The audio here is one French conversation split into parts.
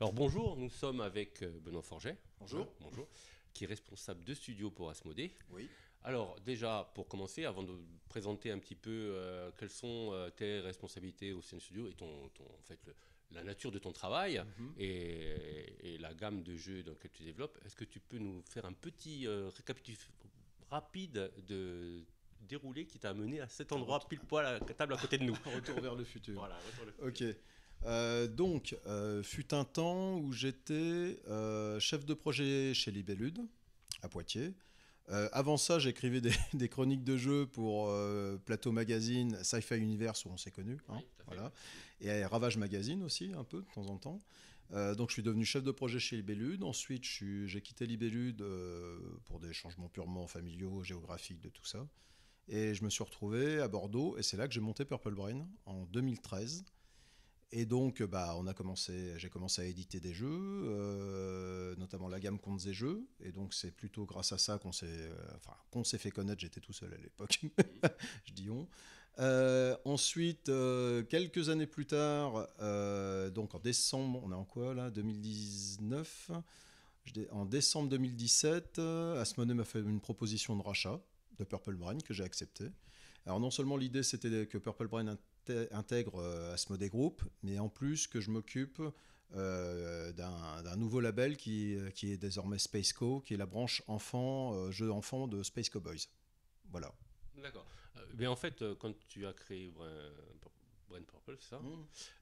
Alors bonjour, nous sommes avec Benoît Forget. Bonjour. Bonjour, qui est responsable de studio pour Asmodée. Oui. Alors déjà, pour commencer, avant de présenter un petit peu quelles sont tes responsabilités au sein du studio et en fait, la nature de ton travail Mhm. et la gamme de jeux dans lequel tu développes, est-ce que tu peux nous faire un petit récapitulatif rapide de déroulé qui t'a amené à cet Un endroit retour, pile poil à la table à côté de nous? un retour vers le futur. Voilà, retour le Ok. futur. Fut un temps où j'étais chef de projet chez Libellude, à Poitiers. Avant ça, j'écrivais des chroniques de jeux pour Plateau Magazine, Sci-Fi Universe, où on s'est connus. Hein, Oui, tout à fait. voilà. Et Ravage Magazine aussi, un peu, de temps en temps. Donc, je suis devenu chef de projet chez Libellude. Ensuite, j'ai quitté Libellude pour des changements purement familiaux, géographiques, de tout ça. Et je me suis retrouvé à Bordeaux, et c'est là que j'ai monté Purple Brain en 2013. Et donc, j'ai commencé à éditer des jeux, notamment la gamme Contes et Jeux. Et donc, c'est plutôt grâce à ça qu'on s'est fait connaître. J'étais tout seul à l'époque, Mhm. je dis on. Ensuite, quelques années plus tard, donc en décembre, on est en quoi là 2019. En décembre 2017, Asmodee m'a fait une proposition de rachat de Purple Brain que j'ai accepté. Alors non seulement l'idée c'était que Purple Brain intègre Asmodee Group, mais en plus que je m'occupe d'un nouveau label qui est désormais Space Co, qui est la branche enfant, jeu enfant de Space Cowboys. Voilà. D'accord. Mais en fait, quand tu as créé Brain Purple, c'est ça?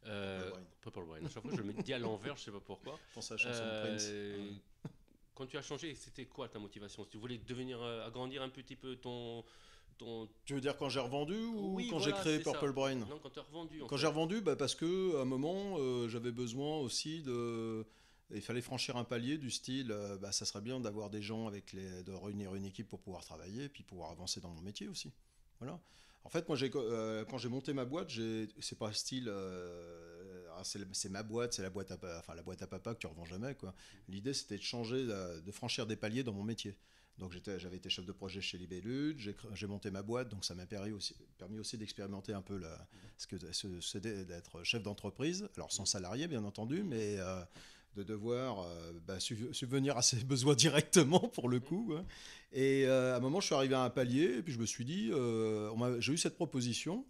Purple Brain. Purple Brain. À chaque fois, je me dis à l'envers, je sais pas pourquoi. Pense à la chanson de Prince. Euh, Quand tu as changé, c'était quoi ta motivation? Si tu voulais devenir, agrandir un petit peu ton... Tu veux dire quand j'ai revendu ou Oui, quand j'ai voilà, créé c'est Purple ça. Brain? Non, quand tu as revendu, en Quand j'ai fait. revendu, parce que à un moment, j'avais besoin aussi de. Il fallait franchir un palier du style, ça serait bien d'avoir des gens de réunir une équipe pour pouvoir travailler et puis pouvoir avancer dans mon métier aussi. Voilà. En fait, moi, quand j'ai monté ma boîte, c'est pas style, c'est ma boîte, c'est la boîte à papa que tu revends jamais, quoi. L'idée, c'était de changer, de franchir des paliers dans mon métier. Donc j'avais été chef de projet chez Libellude, j'ai monté ma boîte, donc ça m'a permis aussi d'expérimenter un peu ce que c'est d'être chef d'entreprise, alors sans salarié bien entendu, mais de devoir subvenir à ses besoins directement pour le coup. Hein. Et à un moment, je suis arrivé à un palier, et puis je me suis dit, j'ai eu cette proposition,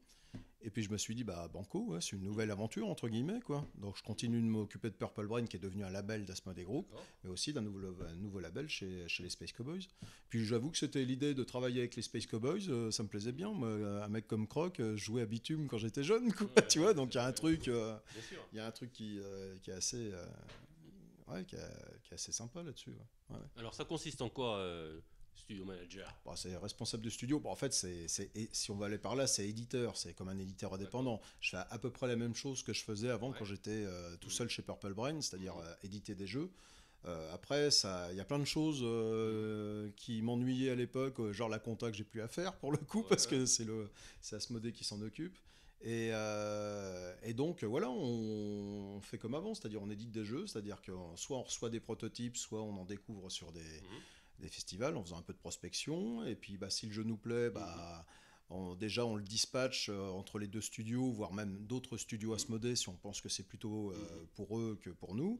et puis je me suis dit, bah banco, ouais, c'est une nouvelle aventure, entre guillemets, quoi. Donc je continue de m'occuper de Purple Brain, qui est devenu un label d'Asmodee Group, D'accord. mais aussi un nouveau label chez les Space Cowboys. Puis j'avoue que c'était l'idée de travailler avec les Space Cowboys, ça me plaisait bien. Moi, un mec comme Croc, je jouais à Bitume quand j'étais jeune, quoi, tu vois. Donc il y a un truc, Bien sûr. il y a un truc qui est assez, qui est assez sympa là-dessus. Ouais. Ouais. Alors, ça consiste en quoi, Studio Manager? Bon, c'est responsable de studio. Bon, en fait, si on va aller par là, c'est éditeur. C'est comme un éditeur D'accord. indépendant. Je fais à peu près la même chose que je faisais avant quand Ouais. j'étais tout Mhm. seul chez Purple Brain, c'est-à-dire Mhm. éditer des jeux. Après, il y a plein de choses Mhm. qui m'ennuyaient à l'époque, genre la compta que j'ai plus à faire pour le coup, Ouais, parce ouais. que c'est Asmodée qui s'en occupe. Et donc, voilà, on fait comme avant, c'est-à-dire on édite des jeux, c'est-à-dire que soit on reçoit des prototypes, soit on en découvre sur Mhm. des festivals en faisant un peu de prospection. Et puis, si le jeu nous plaît, Mhm. déjà on le dispatche entre les deux studios, voire même d'autres studios Mhm. Asmodée si on pense que c'est plutôt Mhm. pour eux que pour nous.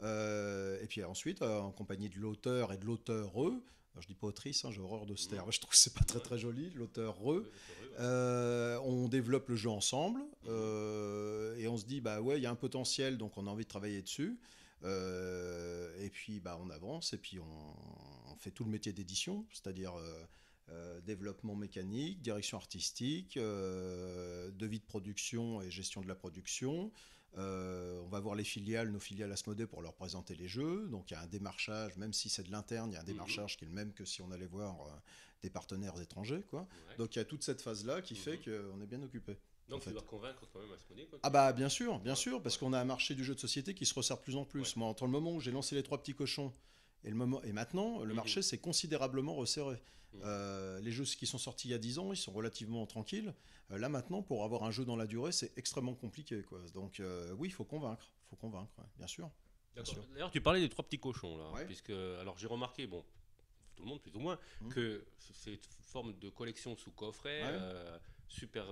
Et puis ensuite, en compagnie de l'auteur et de l'auteur-eux, je dis pas autrice, hein, j'ai horreur de ce Mhm. terme, je trouve que c'est pas très Ouais. très joli, l'auteur-eux, Ouais, l'auteur, ouais. on développe le jeu ensemble Mhm. et on se dit, bah ouais, il y a un potentiel, donc on a envie de travailler dessus. Et puis on avance et puis on fait tout le métier d'édition, c'est-à-dire développement mécanique, direction artistique, devis de production et gestion de la production. On va voir nos filiales Asmodée pour leur présenter les jeux. Donc il y a un démarchage, même si c'est de l'interne, il y a un Mhm. démarchage qui est le même que si on allait voir des partenaires étrangers. Quoi. Ouais. Donc il y a toute cette phase-là qui fait Mhm. qu'on est bien occupé. En Donc, tu dois fait. convaincre quand même Asmodée quand Ah tu... bah bien Ouais, sûr, parce ouais, qu'on a un marché du jeu de société qui se resserre de plus en ouais. plus. Moi, entre le moment où j'ai lancé les trois petits cochons et maintenant, le Mhm. marché s'est considérablement resserré. Mhm. Les jeux qui sont sortis il y a 10 ans, ils sont relativement tranquilles. Là maintenant, pour avoir un jeu dans la durée, c'est extrêmement compliqué. Quoi. Donc oui, il faut convaincre, ouais, bien sûr, bien D'accord. sûr. D'ailleurs, tu parlais des trois petits cochons là, Ouais. puisque alors j'ai remarqué, bon, tout le monde plus ou moins, Hmm. que c'est une forme de collection sous coffret, Ouais. super,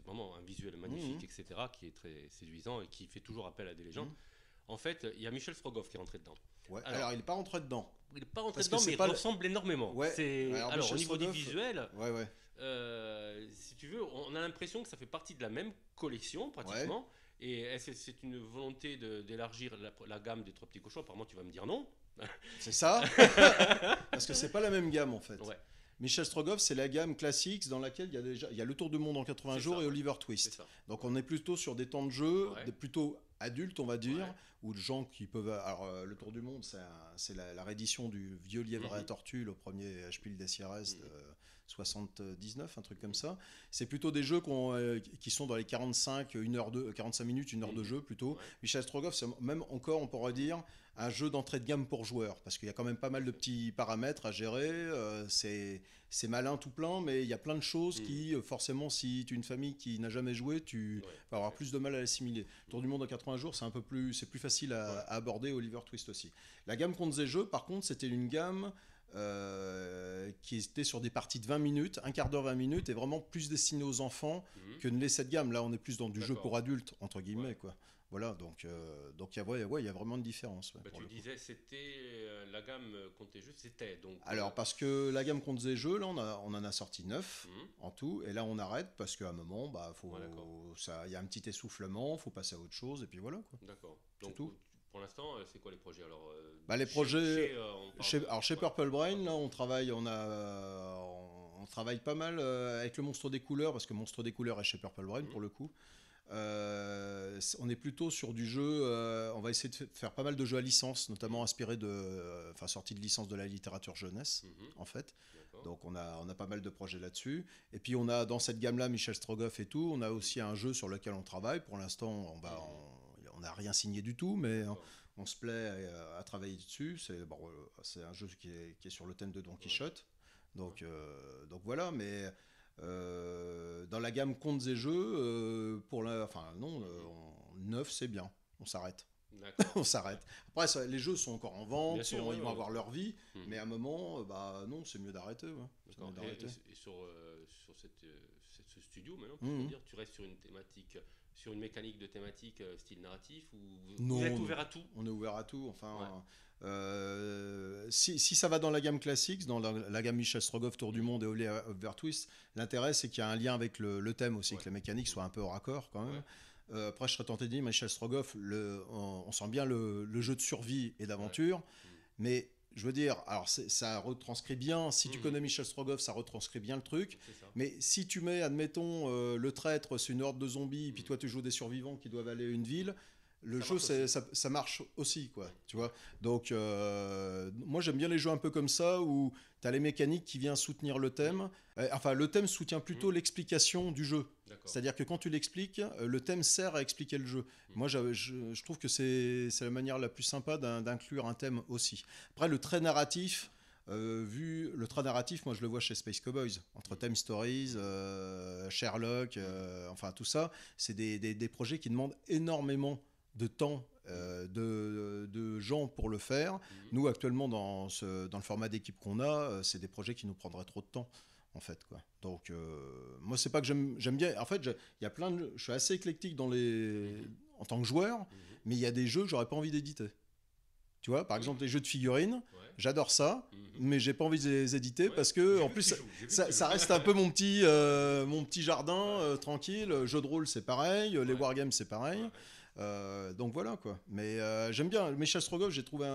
vraiment un visuel Hmm, magnifique, etc., qui est très séduisant et qui fait toujours appel à des légendes. hmm. En fait, il y a Michel Strogoff qui est rentré dedans. Ouais. Alors, Alors, il n'est pas rentré dedans. il n'est pas rentré Parce que dedans, c'est mais pas il le- ressemble énormément. Ouais. Alors, Alors, au Michel niveau du Strogoff, visuel, ouais, ouais. si tu veux, on a l'impression que ça fait partie de la même collection, pratiquement. Et est-ce que c'est une volonté d'élargir la gamme des Trois Petits Cochons? Apparemment, tu vas me dire non. C'est ça. Parce que c'est pas la même gamme en fait. Ouais, Michel Strogoff, c'est la gamme classique dans laquelle il y a le Tour du monde en 80 c'est jours ça, et ouais. Oliver C'est Twist. ça. Donc on est plutôt sur des temps de jeu, Ouais. plutôt adultes on va dire, Ouais. ou de gens qui peuvent... Alors le Tour du monde, c'est la réédition du Vieux lièvre et la tortue, le premier Spiel des Jahres de 79, un truc comme ça. C'est plutôt des jeux qui sont dans les 45 minutes, 1 heure de jeu plutôt. Ouais. Michel Strogoff, c'est même encore, on pourrait dire, un jeu d'entrée de gamme pour joueurs, parce qu'il y a quand même pas mal de petits paramètres à gérer. C'est malin tout plein, mais il y a plein de choses qui, forcément, si tu es une famille qui n'a jamais joué, tu vas avoir plus de mal à l'assimiler. Tour du monde en 80 jours, c'est plus facile à aborder. Oliver Twist aussi. La gamme qu'on faisait jeu, par contre, c'était une gamme qui était sur des parties de 20 minutes, un quart d'heure, 20 minutes, et vraiment plus destinée aux enfants que ne l'est cette gamme. Là, on est plus dans du jeu pour adultes, entre guillemets, quoi. Voilà, donc il y a vraiment une différence. Ouais, Tu disais, c'était la gamme Comté Jeux, c'était donc. Alors, parce que la gamme Comté Jeux, là, on en a sorti 9 en tout, et là, on arrête parce qu'à un moment, il y a un petit essoufflement, il faut passer à autre chose, et puis voilà, quoi. D'accord. C'est Donc, tout. pour l'instant, c'est quoi les projets alors Les projets. Chez Purple Purple Brain, là, on travaille pas mal avec le Monstre des Couleurs, parce que Monstre des Couleurs est chez Purple Brain pour le coup. On est plutôt sur du jeu. On va essayer de faire pas mal de jeux à licence, notamment inspirés sortis de licence de la littérature jeunesse, en fait. Donc on a pas mal de projets là-dessus. Et puis on a dans cette gamme-là Michel Strogoff et tout. On a aussi un jeu sur lequel on travaille. Pour l'instant, on n'a rien signé du tout, mais on se plaît à travailler dessus. C'est un jeu qui est sur le thème de Don Quichotte. Donc voilà, mais dans la gamme contes et jeux, neuf c'est bien, on s'arrête. On s'arrête. Après, les jeux sont encore en vente, ils vont avoir leur vie, mais à un moment, non, c'est mieux d'arrêter. Ouais. Et sur ce studio, maintenant, pour dire, tu restes sur une thématique, sur une mécanique de thématique style narratif, ou vous êtes ouvert à tout? On est ouvert à tout. Enfin, si ça va dans la gamme classique, dans la gamme Michel Strogoff, Tour du Monde et Oliver Twist, l'intérêt c'est qu'il y a un lien avec le thème aussi, que la mécanique soit un peu au raccord quand même. Après, je serais tenté de dire, Michel Strogoff, on sent bien le jeu de survie et d'aventure, mais je veux dire, alors ça retranscrit bien, si tu connais Michel Strogoff, ça retranscrit bien le truc, mais si tu mets, admettons, le traître, c'est une horde de zombies, et puis toi tu joues des survivants qui doivent aller à une ville, le jeu, ça marche aussi, quoi, tu vois. Donc, moi, j'aime bien les jeux un peu comme ça, où tu as les mécaniques qui viennent soutenir le thème. Le thème soutient plutôt l'explication du jeu. C'est-à-dire que quand tu l'expliques, le thème sert à expliquer le jeu. Moi, je trouve que c'est la manière la plus sympa d'inclure un thème aussi. Après, le trait narratif... le trait narratif, moi je le vois chez Space Cowboys, entre Time Stories, Sherlock, tout ça, c'est des projets qui demandent énormément de temps, de gens pour le faire. Nous, actuellement, dans le format d'équipe qu'on a, c'est des projets qui nous prendraient trop de temps, en fait, quoi. Donc, moi, c'est pas que j'aime bien. En fait, il y a plein de. Je suis assez éclectique en tant que joueur, mais il y a des jeux que j'aurais pas envie d'éditer. Tu vois, par exemple, les jeux de figurines, j'adore ça, mais j'ai pas envie de les éditer parce que, en plus, ça reste un peu mon petit jardin tranquille. Jeux de rôle, c'est pareil. Les wargames, c'est pareil. Donc voilà, quoi. Mais j'aime bien. Michel Strogoff, j'ai trouvé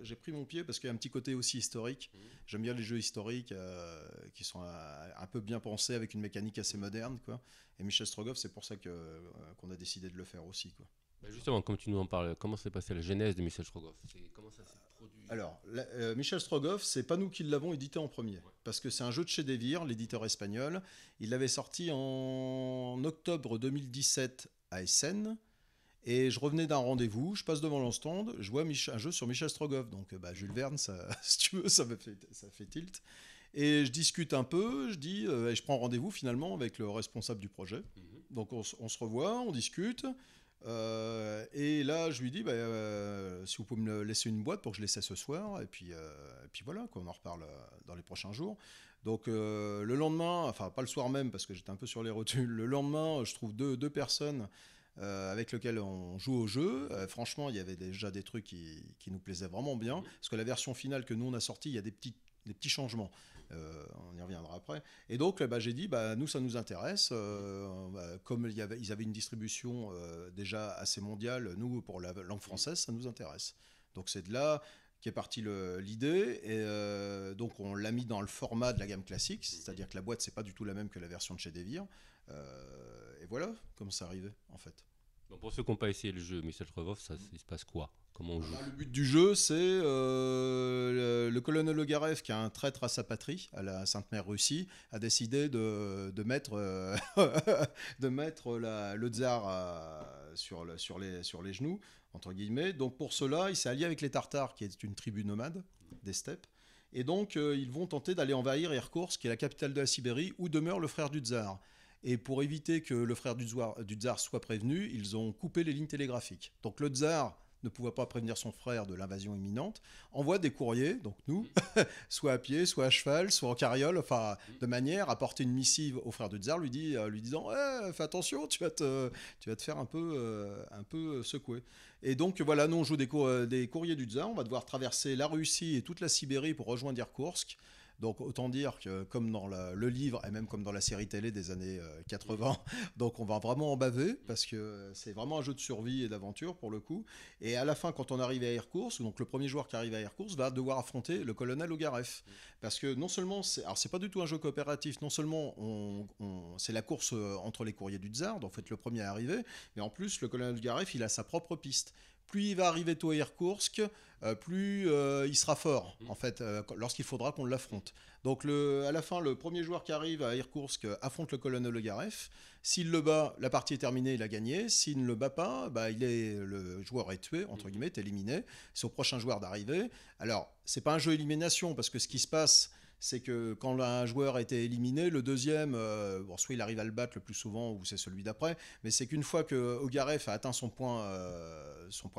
j'ai pris mon pied parce qu'il y a un petit côté aussi historique. J'aime bien les jeux historiques qui sont un peu bien pensés avec une mécanique assez moderne, quoi. Et Michel Strogoff, c'est pour ça qu'on a décidé de le faire aussi, quoi. Justement, comme tu nous en parles, comment s'est passée la genèse de Michel Strogoff? Comment ça s'est produit? Alors, Michel Strogoff, c'est pas nous qui l'avons édité en premier, parce que c'est un jeu de chez Devir, l'éditeur espagnol. Il l'avait sorti en octobre 2017 à Essen, et je revenais d'un rendez-vous, je passe devant le stand, je vois un jeu sur Michel Strogoff, donc Jules Verne, si tu veux, ça fait tilt. Et je discute un peu, je dis, et je prends rendez-vous finalement avec le responsable du projet. Donc on se revoit, on discute. Et là, je lui dis, si vous pouvez me laisser une boîte pour que je l'essaie ce soir, et puis voilà, quoi, on en reparle dans les prochains jours. Donc le lendemain, enfin pas le soir même parce que j'étais un peu sur les rotules, le lendemain, je trouve deux personnes avec lequel on joue au jeu. Franchement, il y avait déjà des trucs qui nous plaisaient vraiment bien. Parce que la version finale que nous on a sortie, il y a des petits changements. On y reviendra après. Et donc, j'ai dit, nous, ça nous intéresse. Comme ils avaient une distribution déjà assez mondiale, nous, pour la langue française, ça nous intéresse. Donc, c'est de là qu'est partie l'idée. Et donc, on l'a mis dans le format de la gamme classique, c'est-à-dire que la boîte, c'est pas du tout la même que la version de chez Devir. Et voilà comment ça arrivait, en fait. Bon, pour ceux qui n'ont pas essayé le jeu Message Revolve, il se passe quoi? Comment on joue? Le but du jeu, c'est le colonel Ogarev, qui est un traître à sa patrie, à la Sainte-Mère Russie, a décidé de mettre, de mettre le tsar sur les genoux, entre guillemets. Donc pour cela, il s'est allié avec les Tartares, qui est une tribu nomade des steppes. Et donc ils vont tenter d'aller envahir Irkoutsk, qui est la capitale de la Sibérie, où demeure le frère du tsar. Et pour éviter que le frère du tsar soit prévenu, ils ont coupé les lignes télégraphiques. Donc le tsar, ne pouvait pas prévenir son frère de l'invasion imminente, envoie des courriers, donc nous, soit à pied, soit à cheval, soit en carriole, enfin, de manière à porter une missive au frère du tsar, lui disant fais attention, tu vas te faire un peu secouer. Et donc voilà, nous on joue des courriers du tsar, on va devoir traverser la Russie et toute la Sibérie pour rejoindre Irkoutsk. Donc autant dire que comme dans le livre et même comme dans la série télé des années 80, donc on va vraiment en baver parce que c'est vraiment un jeu de survie et d'aventure pour le coup. Et à la fin, quand on arrive à Irkoutsk, donc le premier joueur qui arrive à Irkoutsk va devoir affronter le colonel Ogarev. Parce que non seulement, c'est pas du tout un jeu coopératif, non seulement c'est la course entre les courriers du tsar, donc vous êtes le premier à arriver, mais en plus le colonel Ogarev, il a sa propre piste. Plus il va arriver tôt à Irkoutsk, plus il sera fort, en fait, lorsqu'il faudra qu'on l'affronte. Donc à la fin, le premier joueur qui arrive à Irkoutsk affronte le colonel Ogarev. S'il le bat, la partie est terminée, il a gagné. S'il ne le bat pas, le joueur est tué, entre guillemets, est éliminé. C'est au prochain joueur d'arriver. Alors, c'est pas un jeu élimination, parce que ce qui se passe, c'est que quand un joueur a été éliminé, le deuxième, soit il arrive à le battre le plus souvent, ou c'est celui d'après, mais c'est qu'une fois que Ogarev a atteint son point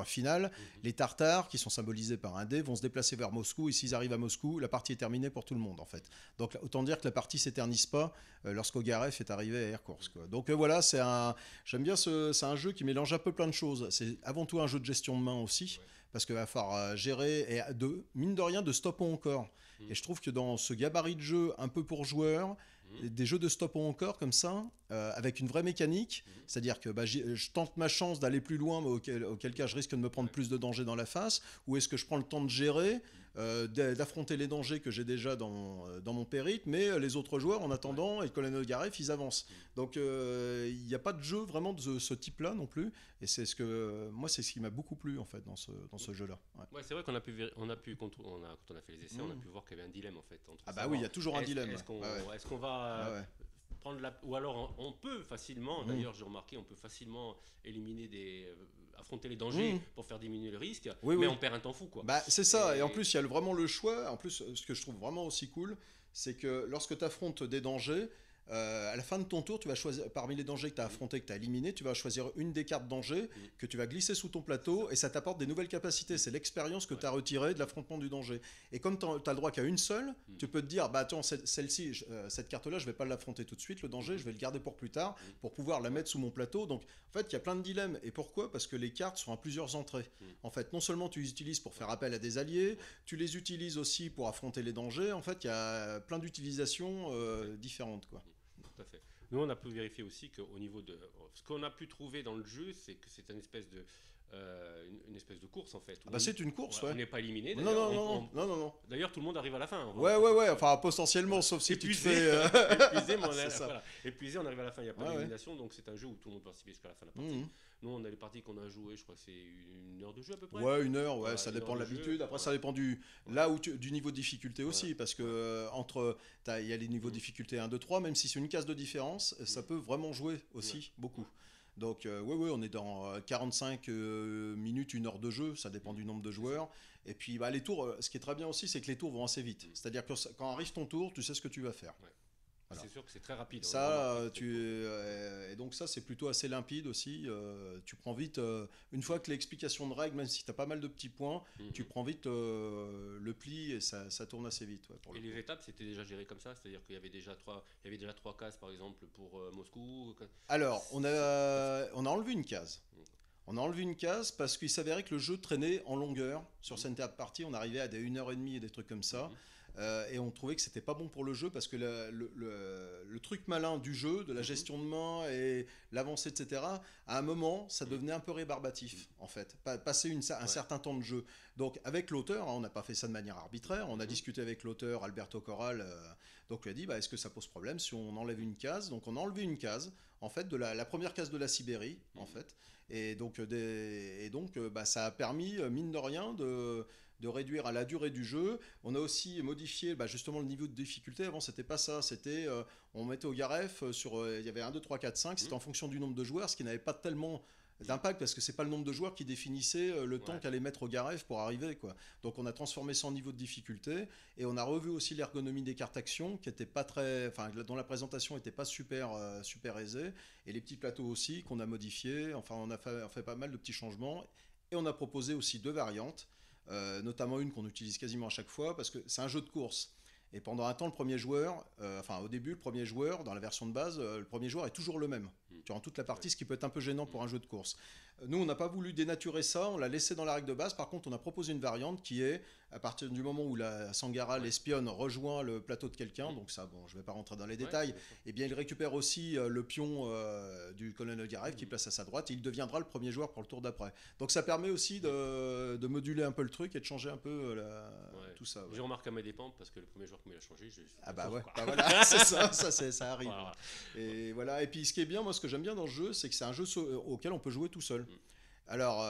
final, les Tartares, qui sont symbolisés par un dé, vont se déplacer vers Moscou, et s'ils arrivent à Moscou, la partie est terminée pour tout le monde, en fait. Donc autant dire que la partie s'éternise pas lorsqu'Ogarev est arrivé à Irkoutsk. Donc voilà, j'aime bien, c'est un jeu qui mélange un peu plein de choses. C'est avant tout un jeu de gestion de main aussi, parce qu'il va falloir gérer, et mine de rien, de stop ou encore. Et je trouve que dans ce gabarit de jeu un peu pour joueurs, des jeux de stop ou encore comme ça, avec une vraie mécanique, c'est-à-dire que je tente ma chance d'aller plus loin, mais auquel cas je risque de me prendre plus de dangers dans la face, ou est-ce que je prends le temps de gérer, d'affronter les dangers que j'ai déjà dans mon périple, mais les autres joueurs en attendant, et le colonel Ogarev, ils avancent. Donc il n'y a pas de jeu vraiment de ce type-là non plus, et c'est ce qui m'a beaucoup plu en fait dans ce jeu-là. Ouais, c'est vrai qu'on a pu quand on a fait les essais, on a pu voir qu'il y avait un dilemme en fait. Oui, il y a toujours un dilemme. Est-ce qu'on va prendre ou alors on peut facilement, d'ailleurs j'ai remarqué, on peut facilement éliminer affronter les dangers pour faire diminuer le risque, mais on perd un temps fou quoi. C'est ça, et en plus il y a vraiment le choix. En plus, ce que je trouve vraiment aussi cool, c'est que lorsque tu affrontes des dangers, à la fin de ton tour, tu vas choisir parmi les dangers que tu as affrontés, que tu as éliminés, tu vas choisir une des cartes danger que tu vas glisser sous ton plateau, et ça t'apporte des nouvelles capacités. C'est l'expérience que tu as retirée de l'affrontement du danger. Et comme tu as le droit qu'à une seule, tu peux te dire attends, celle-ci, cette carte-là, je vais pas l'affronter tout de suite, le danger, je vais le garder pour plus tard, pour pouvoir la mettre sous mon plateau. Donc en fait, il y a plein de dilemmes. Et pourquoi ? Parce que les cartes sont à plusieurs entrées. En fait, non seulement tu les utilises pour faire appel à des alliés, tu les utilises aussi pour affronter les dangers. En fait, il y a plein d'utilisations différentes, quoi. Tout à fait. Nous, on a pu vérifier aussi qu'au niveau de ce qu'on a pu trouver dans le jeu, c'est que c'est une espèce de course en fait. C'est une course, ouais. On n'est pas éliminé. Non. D'ailleurs, tout le monde arrive à la fin. Ouais. Enfin, potentiellement, sauf si tu te fais épuisé, on arrive à la fin. Il n'y a pas d'élimination, donc c'est un jeu où tout le monde participe jusqu'à la fin de la partie. Nous, on a les parties qu'on a jouées, je crois que c'est 1 heure de jeu à peu près. Ouais, 1 heure, ça dépend de l'habitude. Après, ça dépend du niveau de difficulté aussi, parce que il y a les niveaux de difficulté 1, 2, 3, même si c'est une case de différence, ça peut vraiment jouer aussi beaucoup. Donc, on est dans 45 minutes, 1 heure de jeu, ça dépend du nombre de joueurs. Et puis, les tours, ce qui est très bien aussi, c'est que les tours vont assez vite. C'est-à-dire que quand arrive ton tour, tu sais ce que tu vas faire. Voilà. C'est sûr que c'est très rapide. Ça, et donc ça, c'est plutôt assez limpide aussi. Tu prends vite, une fois que l'explication de règles, même si tu as pas mal de petits points, tu prends vite le pli et ça tourne assez vite. Et les étapes, c'était déjà géré comme ça, c'est-à-dire qu'il y avait déjà trois cases, par exemple, pour Moscou. Alors, on a enlevé une case. On a enlevé une case parce qu'il s'avérait que le jeu traînait en longueur. Sur certaines parties, on arrivait à des 1h30 et des trucs comme ça. Et on trouvait que c'était pas bon pour le jeu parce que le truc malin du jeu, de la gestion de main et l'avancée, etc., à un moment, ça devenait un peu rébarbatif, en fait. Passer un certain temps de jeu. Donc, avec l'auteur, on n'a pas fait ça de manière arbitraire, on a discuté avec l'auteur, Alberto Corral, donc il a dit, est-ce que ça pose problème si on enlève une case? Donc, on a enlevé une case, en fait, de la première case de la Sibérie, en fait. Et donc, ça a permis, mine de rien, de réduire à la durée du jeu. On a aussi modifié justement le niveau de difficulté. Avant, c'était pas ça. C'était, on mettait au Garef il y avait 1, 2, 3, 4, 5. C'était en fonction du nombre de joueurs, ce qui n'avait pas tellement d'impact parce que c'est pas le nombre de joueurs qui définissait le temps qu'allait mettre au Garef pour arriver, quoi. Donc on a transformé ça en niveau de difficulté et on a revu aussi l'ergonomie des cartes actions qui était pas dont la présentation était pas super aisée, et les petits plateaux aussi qu'on a modifiés. Enfin, on a fait pas mal de petits changements et on a proposé aussi 2 variantes. Notamment une qu'on utilise quasiment à chaque fois parce que c'est un jeu de course. Et pendant un temps, au début, le premier joueur, dans la version de base, le premier joueur est toujours le même durant toute la partie, ce qui peut être un peu gênant pour un jeu de course. Nous, on n'a pas voulu dénaturer ça, on l'a laissé dans la règle de base. Par contre, on a proposé une variante qui est, à partir du moment où la Sangara, l'espionne, rejoint le plateau de quelqu'un, donc ça, je ne vais pas rentrer dans les détails, et bien il récupère aussi le pion du colonel Garev qui place à sa droite, et il deviendra le premier joueur pour le tour d'après. Donc ça permet aussi de moduler un peu le truc et de changer un peu tout ça. J'ai remarqué à mes dépens, parce que le premier joueur qui me l'a changé, voilà, c'est ça arrive. Voilà. Et voilà. Et puis ce qui est bien, moi ce que j'aime bien dans le jeu, c'est que c'est un jeu auquel on peut jouer tout seul. Alors,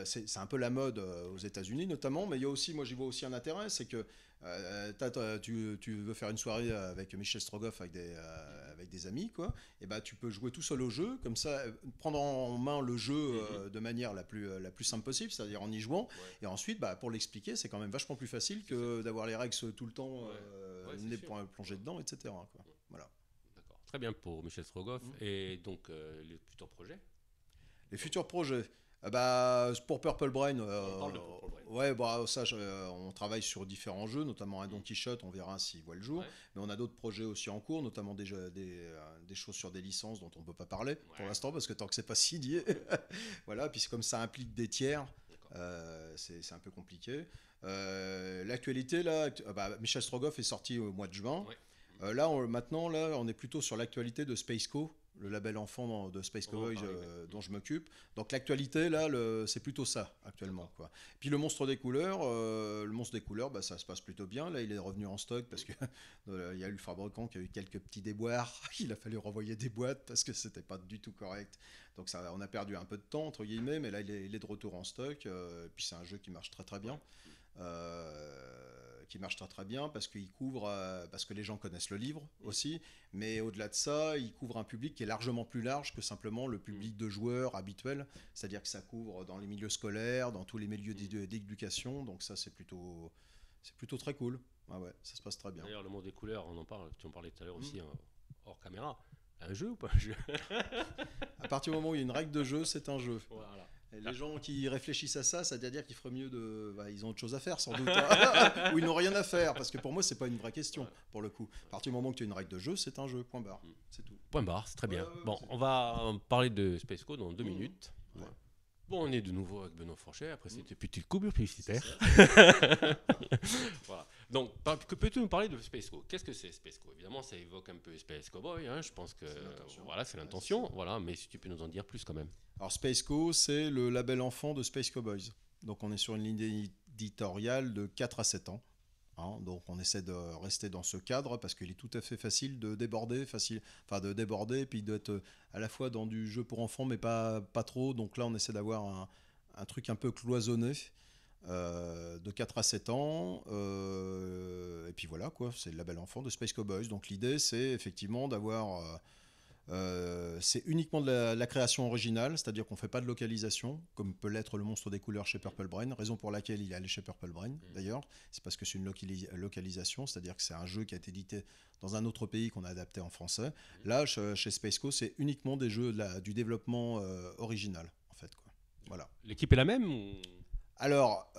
c'est un peu la mode aux États-Unis notamment, mais moi j'y vois aussi un intérêt, c'est que tu veux faire une soirée avec Michel Strogoff avec des amis, quoi, et tu peux jouer tout seul au jeu, comme ça, prendre en main le jeu de manière la plus simple possible, c'est-à-dire en y jouant, et ensuite, pour l'expliquer, c'est quand même vachement plus facile que d'avoir les règles tout le temps, plonger dedans, etc., quoi. Voilà. D'accord. Très bien pour Michel Strogoff. Et donc, les futurs projets? Les futurs projets. Pour Purple Brain, on travaille sur différents jeux, notamment un Don Quichotte, on verra s'il voit le jour. Mais on a d'autres projets aussi en cours, notamment des choses sur des licences dont on ne peut pas parler pour l'instant, parce que tant que c'est pas signé, voilà. Puis comme ça implique des tiers, c'est un peu compliqué. L'actualité, là, Michel Strogoff est sorti au mois de juin. Maintenant, on est plutôt sur l'actualité de Spaceco, le label enfant de Space Cowboys dont je m'occupe. Donc l'actualité, là, c'est plutôt ça, actuellement, quoi. Puis le monstre des couleurs, ça se passe plutôt bien. Là, il est revenu en stock parce qu'il y a eu le fabricant qui a eu quelques petits déboires. Il a fallu renvoyer des boîtes parce que c'était pas du tout correct. Donc on a perdu un peu de temps, entre guillemets, mais là, il est de retour en stock. Puis c'est un jeu qui marche très très bien. Parce qu'il couvre, parce que les gens connaissent le livre aussi, mais au-delà de ça, il couvre un public qui est largement plus large que simplement le public de joueurs habituel, c'est-à-dire que ça couvre dans les milieux scolaires, dans tous les milieux d'éducation, donc ça c'est plutôt très cool. Ça se passe très bien. D'ailleurs, le monde des couleurs, tu en parlais tout à l'heure aussi, hors caméra. Un jeu ou pas un jeu? À partir du moment où il y a une règle de jeu, c'est un jeu. Voilà. Les gens qui réfléchissent à ça veut dire qu'il ferait mieux ils ont autre chose à faire sans doute, ou ils n'ont rien à faire, parce que pour moi c'est pas une vraie question pour le coup. À partir du moment que tu as une règle de jeu, c'est un jeu, point barre, c'est tout. Point barre, c'est très bien. On va parler de Spaceco dans 2 minutes. Ouais. Bon, on est de nouveau avec Benoît Franchet, après cette petite coupure publicitaire. Voilà. Donc, peux-tu nous parler de Spaceco? Qu'est-ce que c'est Spaceco? Évidemment, ça évoque un peu Space Cowboy, je pense que c'est l'intention. Voilà, mais si tu peux nous en dire plus quand même. Alors Spaceco, c'est le label enfant de Space Cowboys. Donc on est sur une ligne éditoriale de 4 à 7 ans. Donc on essaie de rester dans ce cadre parce qu'il est tout à fait facile de déborder, et puis d'être à la fois dans du jeu pour enfants mais pas trop. Donc là on essaie d'avoir un truc un peu cloisonné de 4 à 7 ans. Et puis voilà, quoi, c'est le label enfant de Space Cowboys. Donc l'idée c'est effectivement d'avoir C'est uniquement de la création originale, c'est-à-dire qu'on ne fait pas de localisation, comme peut l'être le monstre des couleurs chez Purple Brain, raison pour laquelle il est allé chez Purple Brain d'ailleurs. C'est parce que c'est une localisation, c'est-à-dire que c'est un jeu qui a été édité dans un autre pays qu'on a adapté en français. Là, chez Spaceco, c'est uniquement des jeux du développement original, en fait, quoi. Voilà. L'équipe est la même ou... Alors,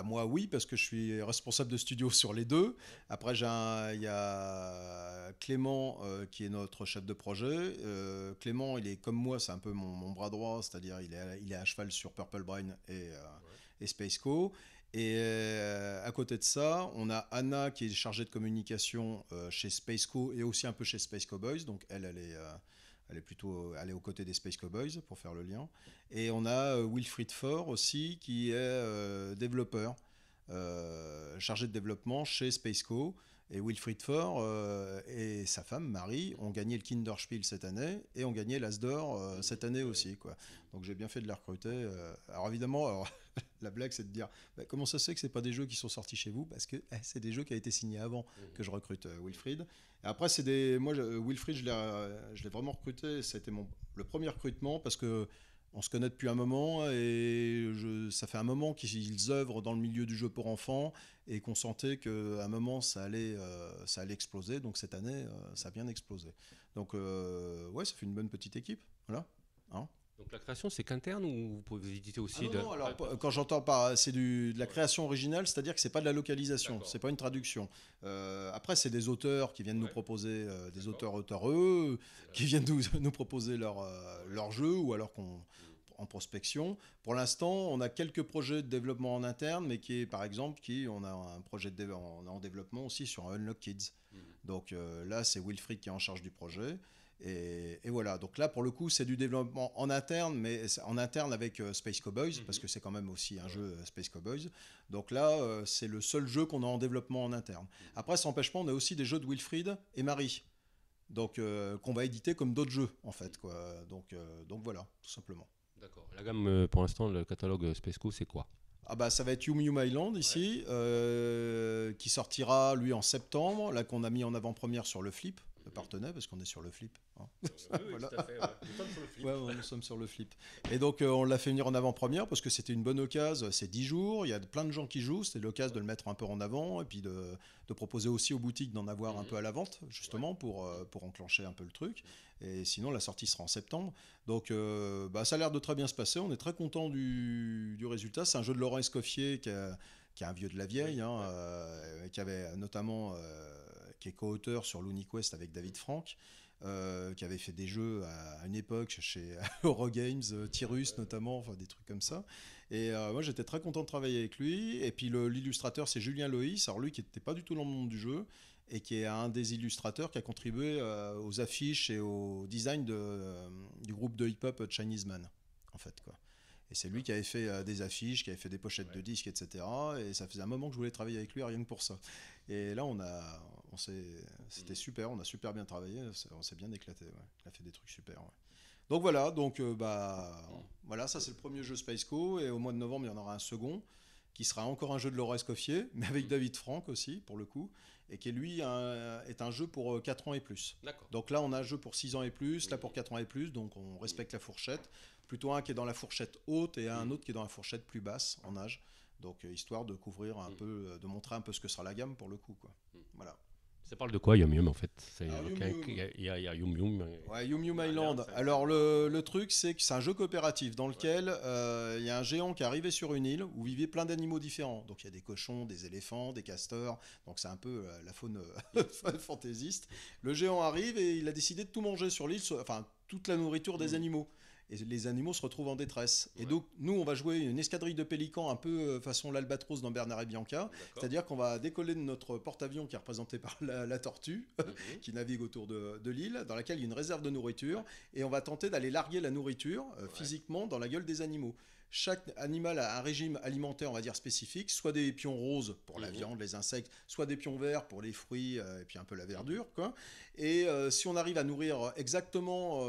moi oui, parce que je suis responsable de studio sur les deux. Après, il y a Clément qui est notre chef de projet. Clément, il est comme moi, c'est un peu mon bras droit, c'est-à-dire il est à cheval sur Purple Brain et Spaceco. Et à côté de ça, on a Anna qui est chargée de communication chez Spaceco et aussi un peu chez Space Cowboys. Donc elle est aux côtés des Space Cowboys pour faire le lien. Et on a Wilfried Faure aussi qui est développeur, chargé de développement chez Spaceco. Et Wilfried Faure et sa femme Marie ont gagné le Kinderspiel cette année et ont gagné l'As d'Or cette année aussi, quoi. Donc j'ai bien fait de la recruter. Alors évidemment, la blague c'est de dire comment ça se fait que c'est pas des jeux qui sont sortis chez vous, parce que c'est des jeux qui ont été signés avant que je recrute Wilfried. Et après Wilfried je l'ai vraiment recruté. C'était le premier recrutement parce que on se connaît depuis un moment et ça fait un moment qu'ils œuvrent dans le milieu du jeu pour enfants et qu'on sentait qu'à un moment ça allait exploser. Donc cette année, ça a bien explosé. Donc ouais, ça fait une bonne petite équipe. Voilà. Hein. Donc la création, c'est qu'interne ou vous pouvez éditer aussi non, alors quand j'entends par c'est de la création originale, c'est-à-dire que c'est pas de la localisation, c'est pas une traduction. Après, c'est des auteurs qui viennent nous proposer, des auteurs qui viennent nous proposer leur jeu ou alors en prospection. Pour l'instant, on a quelques projets de développement en interne, mais qui est par exemple, on a un projet en développement aussi sur Unlock Kids. Donc là, c'est Wilfried qui est en charge du projet. Et voilà, donc là pour le coup c'est du développement en interne, mais en interne avec Space Cowboys, parce que c'est quand même aussi un jeu Space Cowboys. Donc là c'est le seul jeu qu'on a en développement en interne. Après ça n'empêche pas, on a aussi des jeux de Wilfried et Marie, donc qu'on va éditer comme d'autres jeux en fait, quoi. Donc voilà, tout simplement. D'accord. La gamme pour l'instant, le catalogue Spaceco, c'est quoi? Ça va être Yum Yum Island ici, qui sortira lui en septembre, là qu'on a mis en avant-première sur le Flip. Partenaire parce qu'on est sur le Flip. Hein. Oui, voilà. Tout à fait. Ouais. Nous sommes sur le Flip. Ouais, nous sommes sur le Flip. Et donc on l'a fait venir en avant-première parce que c'était une bonne occasion. C'est 10 jours, il y a plein de gens qui jouent. C'était l'occasion de le mettre un peu en avant et puis de proposer aussi aux boutiques d'en avoir un peu à la vente, justement pour enclencher un peu le truc. Et sinon la sortie sera en septembre. Donc ça a l'air de très bien se passer. On est très content du résultat. C'est un jeu de Laurent Escoffier qui est un vieux de la vieille, qui avait notamment qui est co-auteur sur l'Uniquest avec David Frank, qui avait fait des jeux à une époque chez Eurogames, Tyrus notamment, enfin des trucs comme ça. Et moi j'étais très content de travailler avec lui. Et puis l'illustrateur c'est Julien Loïs, alors lui qui n'était pas du tout dans le monde du jeu et qui est un des illustrateurs qui a contribué aux affiches et au design du groupe de hip-hop Chinese Man, en fait, quoi. Et c'est lui qui avait fait des affiches, qui avait fait des pochettes de disques, etc. Et ça faisait un moment que je voulais travailler avec lui, rien que pour ça. Et là, c'était super, on a super bien travaillé, on s'est bien éclaté. Ouais. Il a fait des trucs super. Ouais. Donc voilà, voilà, ça c'est le premier jeu Spaceco. Et au mois de novembre, il y en aura un second, qui sera encore un jeu de Laurent Escoffier, mais avec David Frank aussi, pour le coup. Et qui, lui, est un jeu pour 4 ans et plus. D'accord. Donc là, on a un jeu pour 6 ans et plus, là pour 4 ans et plus, donc on respecte la fourchette. Plutôt un qui est dans la fourchette haute et un autre qui est dans la fourchette plus basse en âge. Donc histoire de couvrir un peu, de montrer un peu ce que sera la gamme pour le coup, quoi. Voilà. Ça parle de quoi Yum Yum en fait? Il y a Yum Yum. Ouais, Yum Yum Island. Alors le truc c'est que c'est un jeu coopératif dans lequel il y a un géant qui est arrivé sur une île où vivaient plein d'animaux différents. Donc il y a des cochons, des éléphants, des castors. Donc c'est un peu la faune fantaisiste. Le géant arrive et il a décidé de tout manger sur l'île, enfin toute la nourriture des animaux. Et les animaux se retrouvent en détresse. Ouais. Et donc, nous, on va jouer une escadrille de pélicans un peu façon l'Albatros dans Bernard et Bianca. D'accord. C'est-à-dire qu'on va décoller de notre porte-avions qui est représenté par la tortue, qui navigue autour de l'île, dans laquelle il y a une réserve de nourriture. Et on va tenter d'aller larguer la nourriture physiquement dans la gueule des animaux. Chaque animal a un régime alimentaire, on va dire, spécifique, soit des pions roses pour la viande, les insectes, soit des pions verts pour les fruits et puis un peu la verdure, quoi. Et si on arrive à nourrir exactement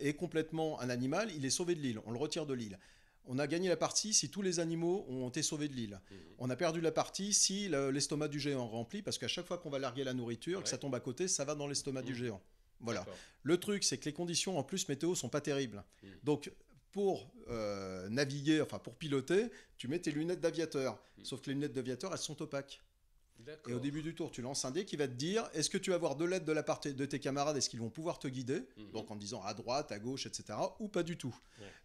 est complètement un animal, il est sauvé de l'île, on le retire de l'île. On a gagné la partie si tous les animaux ont été sauvés de l'île. On a perdu la partie si l'estomac du géant est rempli, parce qu'à chaque fois qu'on va larguer la nourriture, que ça tombe à côté, ça va dans l'estomac du géant. Voilà. Le truc, c'est que les conditions en plus météo sont pas terribles. Donc pour naviguer, enfin pour piloter, tu mets tes lunettes d'aviateur. Sauf que les lunettes d'aviateur, elles sont opaques. Et au début du tour, tu lances un dé qui va te dire est-ce que tu vas avoir de l'aide de la part de tes camarades, est-ce qu'ils vont pouvoir te guider, donc en disant à droite, à gauche, etc., ou pas du tout.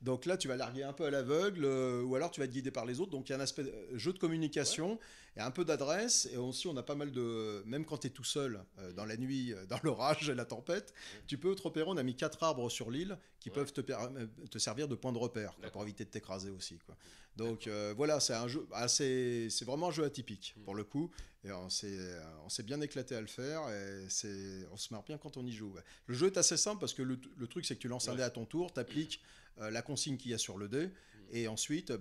Donc là, tu vas larguer un peu à l'aveugle, ou alors tu vas être guidé par les autres. Donc il y a un aspect jeu de communication et un peu d'adresse. Et aussi, on a pas mal de. Même quand tu es tout seul, dans la nuit, dans l'orage et la tempête, tu peux te repérer. On a mis 4 arbres sur l'île qui peuvent te servir de point de repère pour éviter de t'écraser aussi, quoi. Donc voilà, c'est un jeu, c'est vraiment un jeu atypique pour le coup. Et on s'est bien éclaté à le faire et on se marre bien quand on y joue. Le jeu est assez simple parce que le truc c'est que tu lances un dé à ton tour, tu appliques la consigne qu'il y a sur le dé et ensuite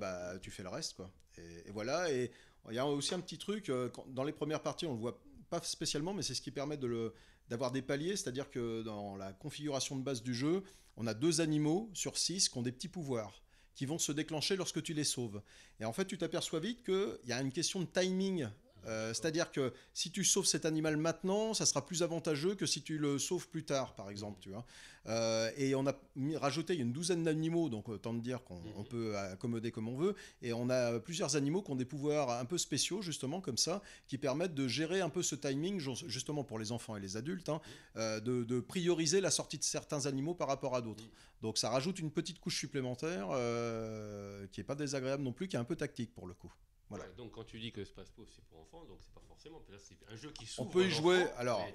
tu fais le reste, quoi. Et voilà, et il y a aussi un petit truc, dans les premières parties on le voit pas spécialement, mais c'est ce qui permet d'avoir des paliers, c'est-à-dire que dans la configuration de base du jeu, on a 2 animaux sur 6 qui ont des petits pouvoirs qui vont se déclencher lorsque tu les sauves. Et en fait, tu t'aperçois vite qu'il y a une question de timing. C'est-à-dire que si tu sauves cet animal maintenant, ça sera plus avantageux que si tu le sauves plus tard, par exemple. Tu vois. Et on a rajouté une 12aine d'animaux, donc autant te dire qu'on peut accommoder comme on veut. Et on a plusieurs animaux qui ont des pouvoirs un peu spéciaux, justement, comme ça, qui permettent de gérer un peu ce timing, justement pour les enfants et les adultes, de prioriser la sortie de certains animaux par rapport à d'autres. Donc ça rajoute une petite couche supplémentaire qui n'est pas désagréable non plus, qui est un peu tactique pour le coup. Voilà. Ouais, donc quand tu dis que Space-Pau c'est pour enfants, donc c'est pas forcément. C'est un jeu qui s'ouvre. On peut y jouer. Alors,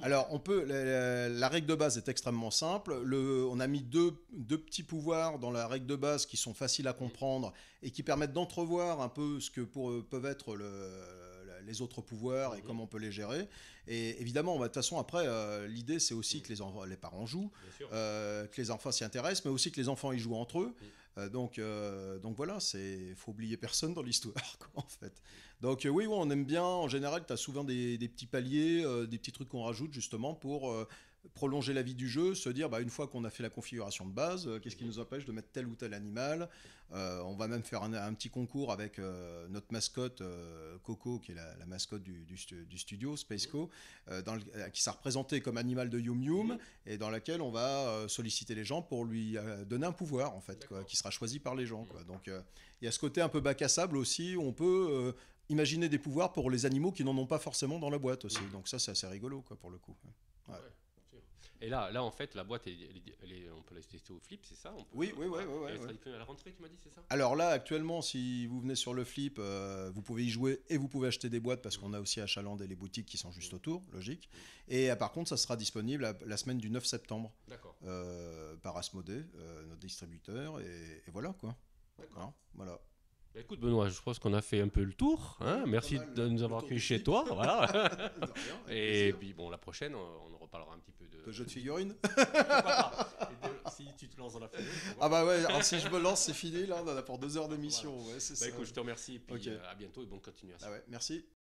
Alors, on peut. La règle de base est extrêmement simple. On a mis deux petits pouvoirs dans la règle de base qui sont faciles à comprendre et qui permettent d'entrevoir un peu ce que peuvent être les autres pouvoirs et comment on peut les gérer. Et évidemment, de toute façon, après, l'idée c'est aussi que les parents jouent, que les enfants s'y intéressent, mais aussi que les enfants y jouent entre eux. Donc voilà, faut oublier personne dans l'histoire, quoi, en fait. Donc oui, on aime bien. En général, tu as souvent des petits paliers, des petits trucs qu'on rajoute justement pour prolonger la vie du jeu, se dire une fois qu'on a fait la configuration de base, qu'est-ce qui nous empêche de mettre tel ou tel animal. On va même faire un petit concours avec notre mascotte Coco, qui est la mascotte du studio Spaceco, qui s'est représenté comme animal de Yum Yum, et dans laquelle on va solliciter les gens pour lui donner un pouvoir en fait, quoi, qui sera choisi par les gens, quoi. Donc il y a ce côté un peu bac à sable aussi, où on peut imaginer des pouvoirs pour les animaux qui n'en ont pas forcément dans la boîte aussi. Donc ça c'est assez rigolo, quoi, pour le coup. Ouais. Et là, en fait, la boîte, on peut la tester au flip, c'est ça? Oui. Elle sera disponible à la rentrée, tu m'as dit, c'est ça? Alors là, actuellement, si vous venez sur le flip, vous pouvez y jouer et vous pouvez acheter des boîtes parce qu'on a aussi à Chalandais les boutiques qui sont juste autour, logique. Et par contre, ça sera disponible la semaine du 9 septembre. D'accord. Par Asmodée, notre distributeur. Et voilà, quoi. D'accord. Voilà. Écoute Benoît, je pense qu'on a fait un peu le tour. Merci de nous avoir accueillis chez toi. Voilà. Et puis bon, la prochaine, on en reparlera un petit peu de jeux de figurines. Si tu te lances dans la foulée. Ah bah ouais, alors si je me lance, c'est fini, là, on en a pour 2 heures d'émission. Voilà. Ouais, c'est ça. Écoute, je te remercie et puis à bientôt et bonne continuation. Ah ouais, merci.